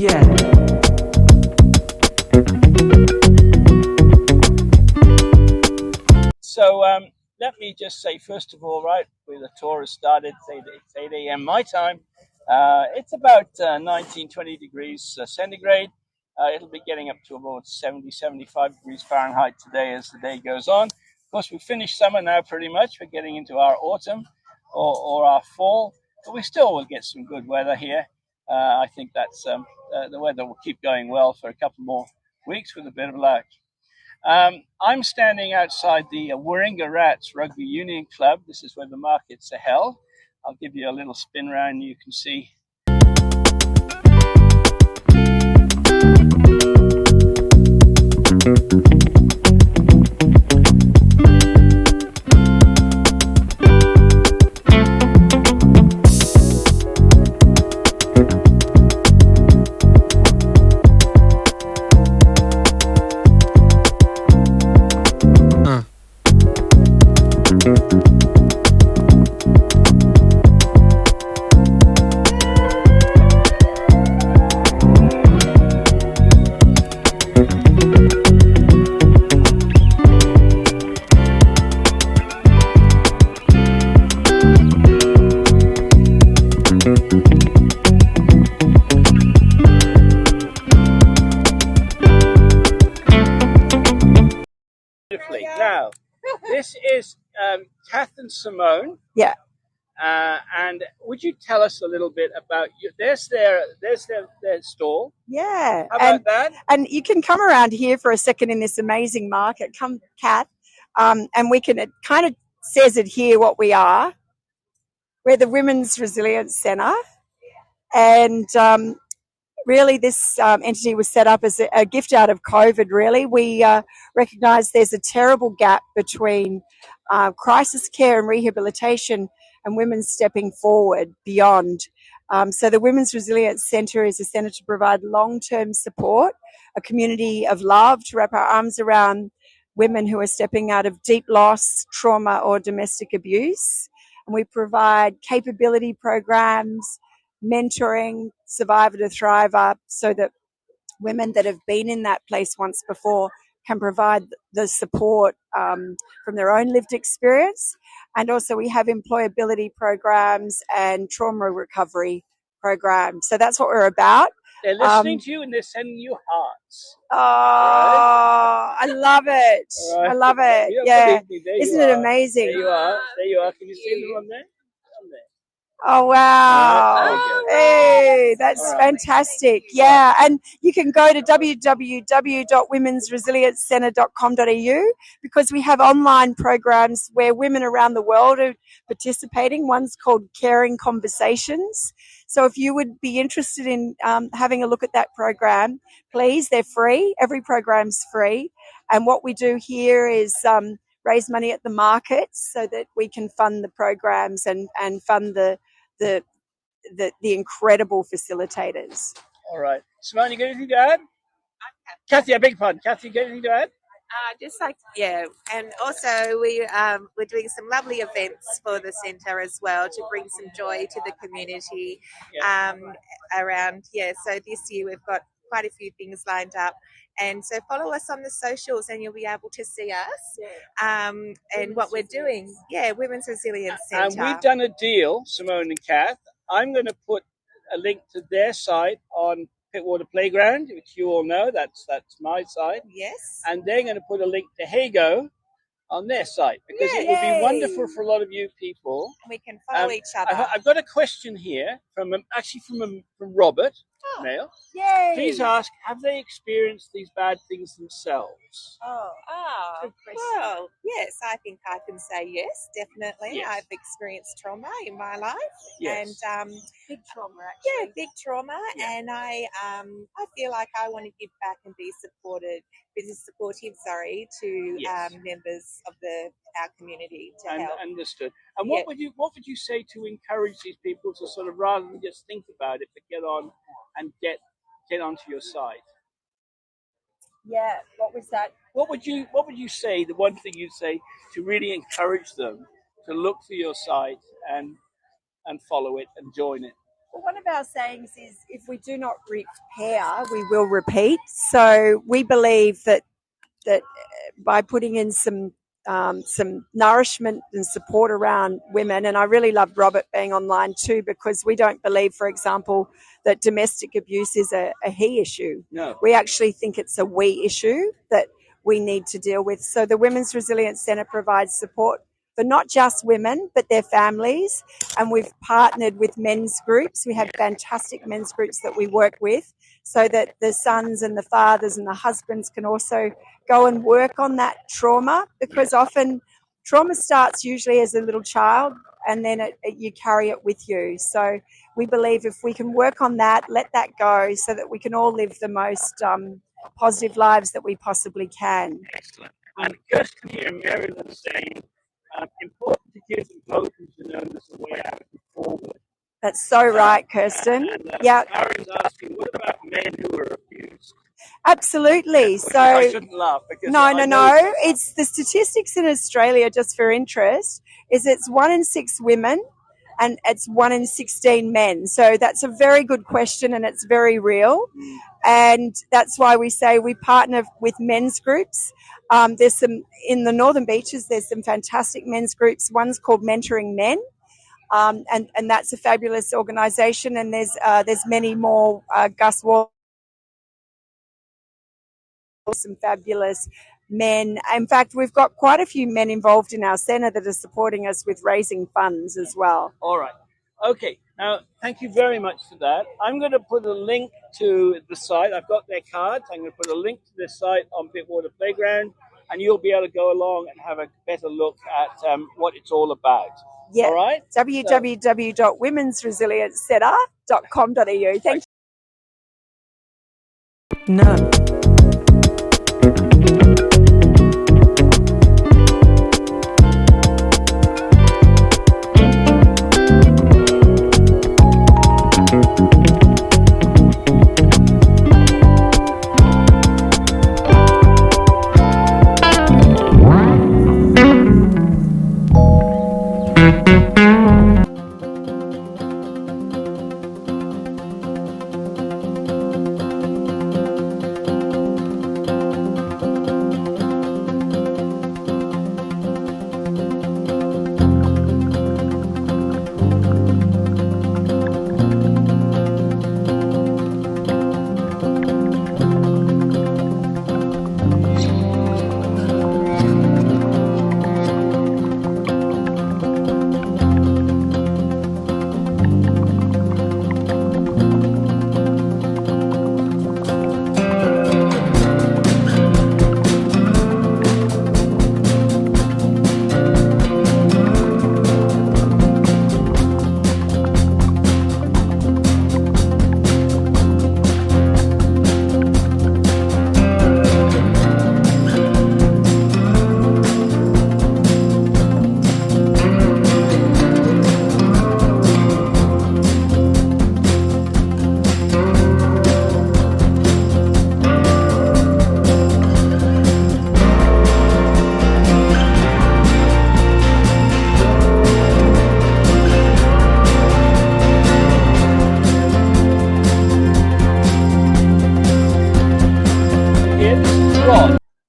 Yeah. So let me just say, first of all, right, the tour has started. It's 8 a.m. my time. It's about 19, 20 degrees centigrade. It'll be getting up to about 70, 75 degrees Fahrenheit today as the day goes on. Of course, we've finished summer now pretty much. We're getting into our autumn or our fall, but we still will get some good weather here. I think that's the weather will keep going well for a couple more weeks with a bit of luck. I'm standing outside the Warringah Rats Rugby Union Club. This is where the markets are held. I'll give you a little spin round. You can see. Now, this is Kath and Simone. Yeah. And would you tell us a little bit about you? There's their stall. Yeah. How about that? And you can come around here for a second in this amazing market. Come, Kath. And we can, it kind of says it here what we are. We're the Women's Resilience Centre. And really this entity was set up as a gift out of COVID, really. We recognise there's a terrible gap between crisis care and rehabilitation and women stepping forward beyond. So the Women's Resilience Centre is a centre to provide long-term support, a community of love to wrap our arms around women who are stepping out of deep loss, trauma or domestic abuse. And we provide capability programs, mentoring, survivor to thriver, so that women that have been in that place once before can provide the support from their own lived experience. And also we have employability programs and trauma recovery programs. So that's what we're about. They're listening to you and they're sending you hearts. Oh, right? I love it. Right. I love it. Yeah. Isn't it amazing? There you are. There you are. Can you see them on there? On there. Oh, wow. Hey, that's fantastic. Yeah. And you can go to www.womensresiliencecentre.com.au because we have online programs where women around the world are participating. One's called Caring Conversations. So if you would be interested in having a look at that program, please, they're free. Every program's free. And what we do here is raise money at the markets so that we can fund the programs and fund the incredible facilitators. All right. Simone, you got anything to add? Kathy, I beg your pardon. Kathy, you got anything to add? And also we're doing some lovely events for the centre as well to bring some joy to the community around. So this year we've got quite a few things lined up, and so follow us on the socials and you'll be able to see us and what we're doing. Women's Resilience Centre. And we've done a deal, Simone and Kath. I'm going to put a link to their site on Pittwater Playground, which you all know. That's my site. Yes. And they're going to put a link to Heygo on their site because it would be wonderful for a lot of you people. We can follow each other. I've got a question here from Robert. Mail. Yay. Please ask, have they experienced these bad things themselves? Good question. Well, yes, I think I can say yes, definitely. Yes. I've experienced trauma in my life. Yes. And big trauma, actually. Yeah, big trauma. Yeah. And I feel like I want to give back and be supportive to members of our community to help. Understood. And what would you say to encourage these people to sort of, rather than just think about it, but get on and get onto your site? Yeah, what was that? What would you say, the one thing you'd say to really encourage them to look for your site and follow it and join it? Well, one of our sayings is if we do not repair, we will repeat. So we believe that by putting in some nourishment and support around women, and I really love Robert being online too, because we don't believe, for example, that domestic abuse is a he issue. No. We actually think it's a we issue that we need to deal with. So the Women's Resilience Centre provides support for not just women, but their families. And we've partnered with men's groups. We have fantastic men's groups that we work with so that the sons and the fathers and the husbands can also go and work on that trauma, because often trauma starts usually as a little child and then you carry it with you. So we believe if we can work on that, let that go so that we can all live the most positive lives that we possibly can. Excellent. And Kirsten here in Maryland is saying, important to give them hope and to know there's a way out forward. That's so right, Kirsten. Yeah. Karen's asking, what about men who are abused? Absolutely. So I shouldn't laugh because no. It's the statistics in Australia, just for interest, is it's 1 in 6 women and it's 1 in 16 men. So that's a very good question and it's very real. And that's why we say we partner with men's groups. There's some in the Northern Beaches. There's some fantastic men's groups. One's called Mentoring Men, and that's a fabulous organisation. And there's many more. Gus Wall, some fabulous men. In fact, we've got quite a few men involved in our centre that are supporting us with raising funds as well. All right. Okay. Now, thank you very much for that. I'm going to put a link to the site. I've got their cards. I'm going to put a link to this site on Bitwater Playground, and you'll be able to go along and have a better look at what it's all about. Yeah. All right? www.womensresiliencecentre.com.au. Thank you. No.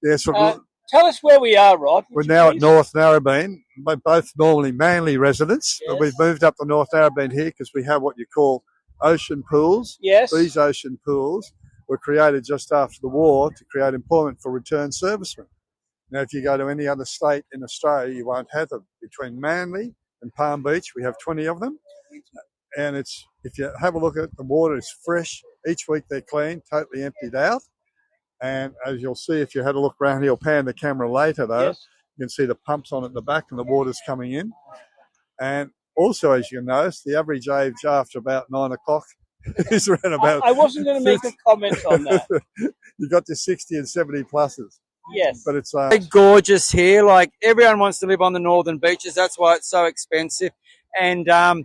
Yes, tell us where we are, Rod. We're now at North Narrabeen. We're both normally Manly residents, Yes. but we've moved up to North Narrabeen here because we have what you call ocean pools. Yes. These ocean pools were created just after the war to create employment for returned servicemen. Now, if you go to any other state in Australia, you won't have them. Between Manly and Palm Beach, we have 20 of them. And if you have a look at it, the water is fresh. Each week they're clean, totally emptied out. And as you'll see, if you had a look around, he'll pan the camera later, though. Yes. You can see the pumps on at the back and the water's coming in. And also, as you notice, the average age after about 9 o'clock is around about... I wasn't going to make a comment on that. You got the 60 and 70 pluses. Yes. But it's... gorgeous here. Like, everyone wants to live on the northern beaches. That's why it's so expensive. And I'm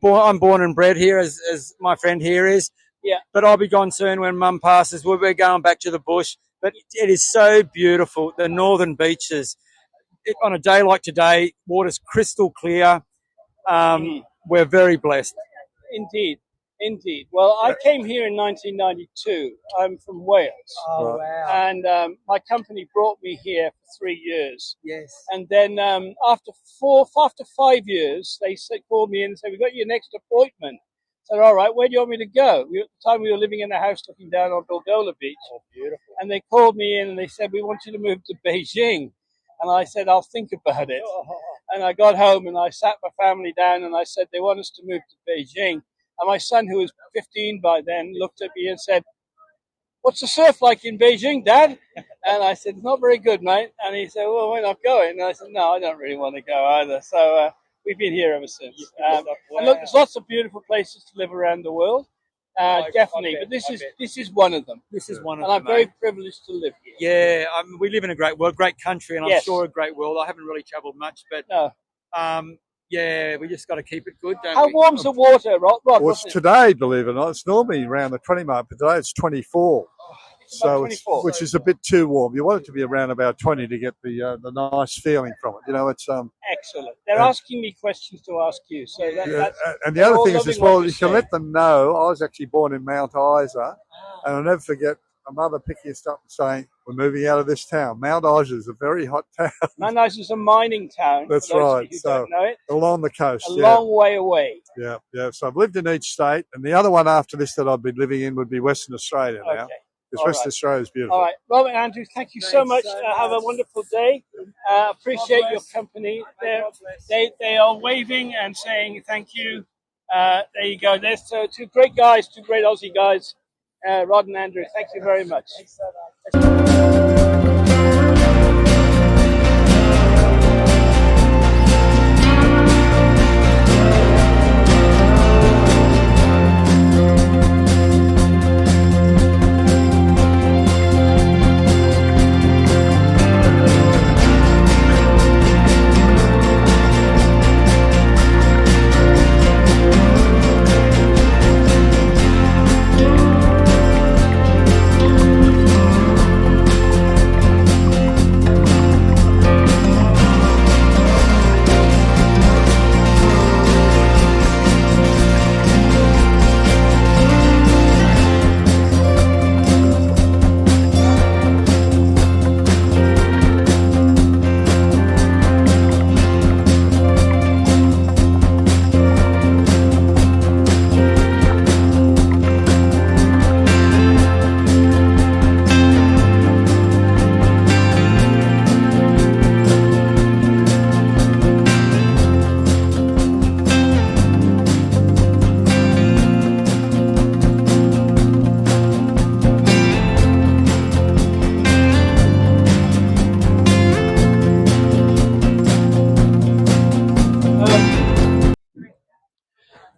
born and bred here, as my friend here is. Yeah. But I'll be gone soon when Mum passes. We'll be going back to the bush. But it is so beautiful, the northern beaches. On a day like today, water's crystal clear. We're very blessed. Indeed. Indeed. Well, I came here in 1992. I'm from Wales. Oh, Right. wow. And my company brought me here for 3 years. Yes. And then after 5 years, they called me in and said, "We've got your next appointment." I said, "All right, where do you want me to go?" At the time, we were living in a house looking down on Bilgola Beach. Oh, beautiful. And they called me in and they said, "We want you to move to Beijing." And I said, "I'll think about it." And I got home and I sat my family down and I said, "They want us to move to Beijing." And my son, who was 15 by then, looked at me and said, "What's the surf like in Beijing, Dad?" And I said, "It's not very good, mate." And he said, "Well, we're not going." And I said, "No, I don't really want to go either." So we've been here ever since. And look, there's lots of beautiful places to live around the world, definitely. But this is one of them. This is one of And them. I'm very mate. privileged to live here. Yeah, we live in a great world, great country, and I'm Yes. sure a great world. I haven't really travelled much, but No. yeah, we just got to keep it good, don't How we? warm's the water, Rod? Well, it's What's it? today, believe it or not, it's normally around the 20 mark, but today it's 24. So it's, 24. which is a bit too warm. You want it to be around about 20 to get the nice feeling from it. You know, it's Excellent. They're and- asking me questions to ask you. So yeah, that's and the they're other all thing is loving as well, what you you can say. let them know. I was actually born in Mount Isa, and I'll never forget a mother picking us up and saying, "We're moving out of this town." Mount Isa is a very hot town. Mount Isa is a mining town. That's for those of right. you who So don't know it. along the coast, A yeah. long way away. Yeah, yeah. So I've lived in each state, and the other one after this that I've been living in would be Western Australia now, Okay. because All Western right. Australia is beautiful. All right. Robert and Andrew, thank you so Thanks much. so Have a much. wonderful day. Appreciate your company. They are waving and saying thank you. There you go. There's two great guys, two great Aussie guys, Rod and Andrew. Thank you very much.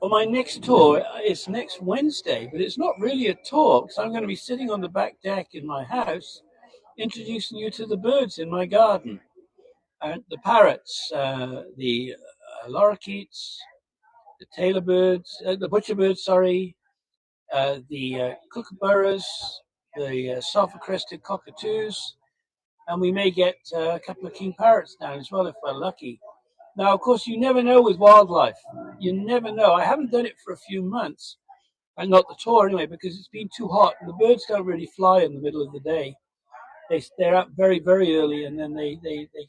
Well, my next tour is next Wednesday, but it's not really a tour because I'm going to be sitting on the back deck in my house introducing you to the birds in my garden. The parrots, the lorikeets, the tailor birds, the butcher birds, sorry, the kookaburras, the sulphur-crested cockatoos, and we may get a couple of king parrots down as well if we're lucky. Now, of course, you never know with wildlife. You never know. I haven't done it for a few months, and not the tour anyway, because it's been too hot, and the birds don't really fly in the middle of the day. They're up very, very early, and then they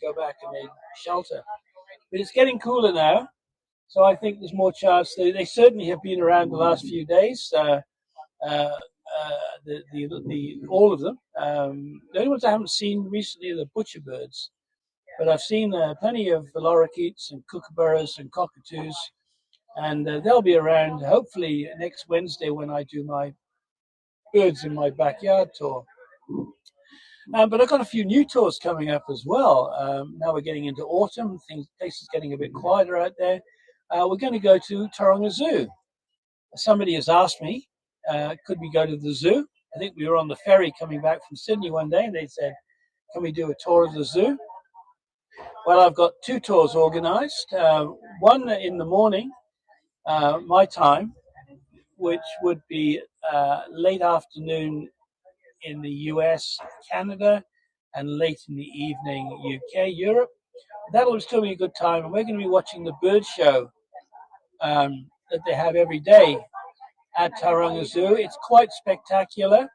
go back and they shelter. But it's getting cooler now, so I think there's more chance. They certainly have been around the last few days. All of them. The only ones I haven't seen recently are the butcher birds, but I've seen plenty of lorikeets and kookaburras and cockatoos, and they'll be around hopefully next Wednesday when I do my birds in my backyard tour. But I've got a few new tours coming up as well. Now we're getting into autumn, places getting a bit quieter out there. We're going to go to Taronga Zoo. Somebody has asked me, could we go to the zoo? I think we were on the ferry coming back from Sydney one day, and they said, can we do a tour of the zoo? Well, I've got two tours organised. One in the morning, my time, which would be late afternoon in the US, Canada, and late in the evening, UK, Europe. That'll still be a good time. And we're going to be watching the bird show that they have every day at Tauranga Zoo. It's quite spectacular.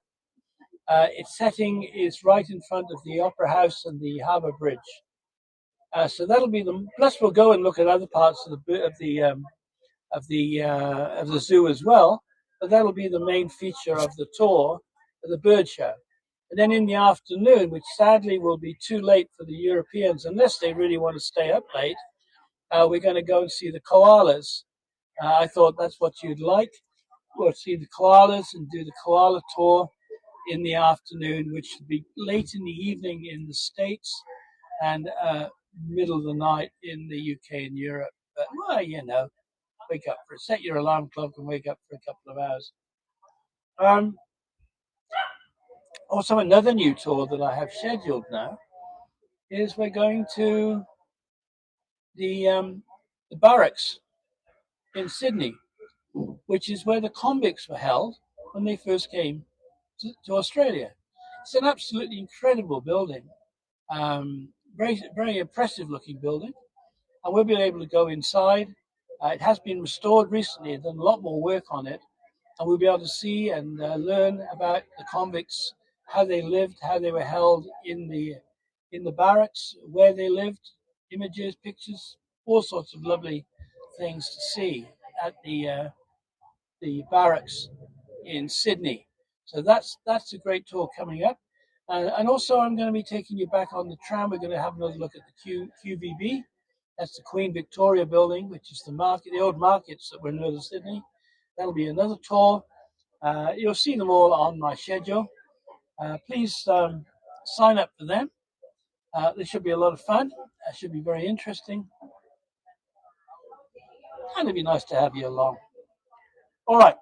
Its setting is right in front of the Opera House and the Harbour Bridge. So that'll be the. Plus, we'll go and look at other parts of the zoo as well. But that'll be the main feature of the tour, the bird show. And then in the afternoon, which sadly will be too late for the Europeans, unless they really want to stay up late, we're going to go and see the koalas. I thought that's what you'd like. We'll see the koalas and do the koala tour in the afternoon, which would be late in the evening in the States and middle of the night in the UK and Europe. But, well, you know, wake up for it. Set your alarm clock and wake up for a couple of hours. Also, another new tour that I have scheduled now is we're going to the barracks in Sydney, which is where the convicts were held when they first came to Australia. It's an absolutely incredible building, very, very impressive looking building, and we'll be able to go inside. It has been restored recently, done a lot more work on it, and we'll be able to see and learn about the convicts, how they lived, how they were held in the barracks, where they lived, images, pictures, all sorts of lovely things to see at the barracks in Sydney. So that's a great tour coming up. And also, I'm going to be taking you back on the tram. We're going to have another look at the QVB. That's the Queen Victoria building, which is the old markets that were near Sydney. That'll be another tour. You'll see them all on my schedule. Please sign up for them. This should be a lot of fun. It should be very interesting. And it'd be nice to have you along. All right.